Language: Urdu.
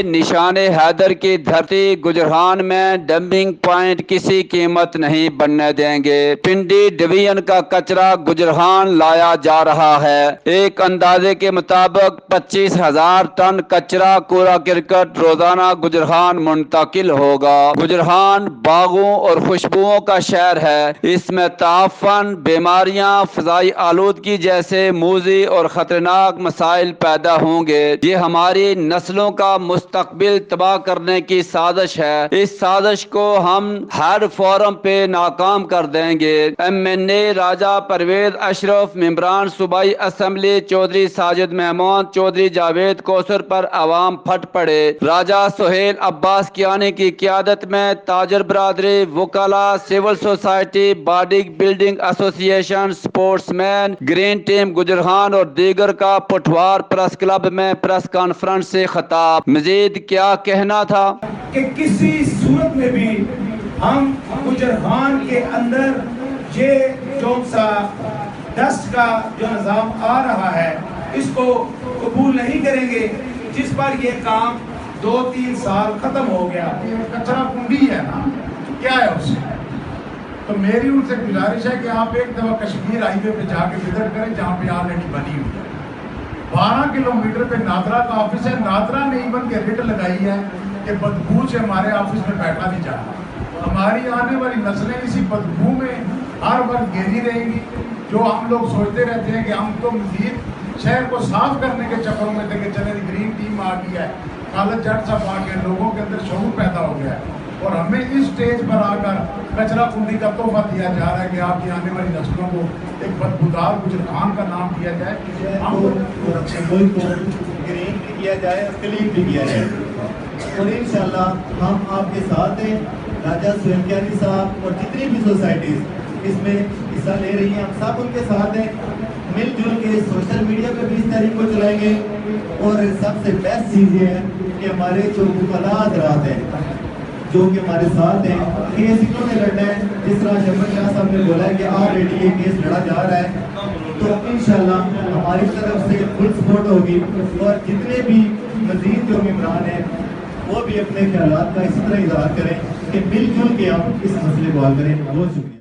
نشان حیدر کی دھرتی گجران میں ڈمپنگ پوائنٹ کسی قیمت نہیں بننے دیں گے۔ پنڈی ڈویژن کا کچرا گجران لایا جا رہا ہے۔ ایک اندازے کے مطابق 25,000 ٹن کچرا کوڑا کرکٹ روزانہ گجران منتقل ہوگا۔ گجران باغوں اور خوشبوؤں کا شہر ہے۔ اس میں تعفن، بیماریاں، فضائی آلودگی جیسے موذی اور خطرناک مسائل پیدا ہوں گے۔ یہ ہماری نسلوں کا مستقبل تباہ کرنے کی سازش ہے۔ اس سازش کو ہم ہر فورم پہ ناکام کر دیں گے۔ MNA راجہ پرویز اشرف، ممبران صوبائی اسمبلی چودھری ساجد محمود، چودھری جاوید کوثر پر عوام پھٹ پڑے۔ راجہ سہیل عباس کیانی کی قیادت میں تاجر برادری، وکلاء، سول سوسائٹی، باڈی بلڈنگ ایسوسی ایشن، سپورٹس مین، گرین ٹیم گجران اور دیگر کا پٹھوار پریس کلب میں پریس کانفرنس سے خطاب۔ مزید کیا کہنا تھا کہ کسی صورت میں بھی ہم گجران کے اندر یہ جو سا ڈسٹ کا جو نظام آ رہا ہے اس کو قبول نہیں کریں گے، جس پر یہ کام 2-3 سال ختم ہو گیا۔ کچرا کنڈی ہے نا، کیا ہے اس سے؟ تو میری ان سے گزارش ہے کہ آپ ایک دفعہ کشمیر ہائی وے پہ جا کے وزٹ کریں جہاں پہ آلریڈی بنی ہوئی ہے۔ 12 کلومیٹر پہ نادرا کا آفس ہے، نادرا نے ایون کے ریٹ لگائی ہے کہ بدبو سے ہمارے آفس میں بیٹھا نہیں جاتا۔ ہماری آنے والی نسلیں اسی بدبو میں ہر وقت گھیری رہیں گی۔ جو ہم لوگ سوچتے رہتے ہیں کہ ہم تو مزید شہر کو صاف کرنے کے چکروں میں تھے کہ چلے گرین ٹیم آ گئی ہے، خالد جٹ صاحب آ گئے، لوگوں کے اندر شعور پیدا ہو گیا ہے، اور ہمیں اس سٹیج پر آ کر کچرا کنڈی کا تحفہ دیا جا رہا ہے کہ آپ کی آنے والی نسلوں کو ایک بدبودار گجران کا نام دیا جائے، ہم گرین بھی کیا جائے اور کلین بھی کیا جائے، اور انشاءاللہ ہم آپ کے ساتھ ہیں۔ راجہ سہیل کیانی صاحب اور جتنی بھی سوسائٹیز اس میں حصہ لے رہی ہیں، ہم سب ان کے ساتھ ہیں۔ مل جل کے سوشل میڈیا پہ بھی اس تحریک کو چلائیں گے، اور سب سے بیسٹ چیز یہ ہے کہ ہمارے جو وکلاء حضرات ہیں جو کہ ہمارے ساتھ ہیں، کیس انہوں نے لڑنا ہے، جس طرح شمر شاہ صاحب نے بولا ہے کہ آلریڈی یہ کیس لڑا جا رہا ہے، تو انشاءاللہ ہماری طرف سے فل سپورٹ ہوگی، اور جتنے بھی مزید جو ممبران ہیں وہ بھی اپنے خیالات کا اسی طرح اظہار کریں کہ مل جل کے ہم اس مسئلے کو حل کریں۔ بہت شکریہ۔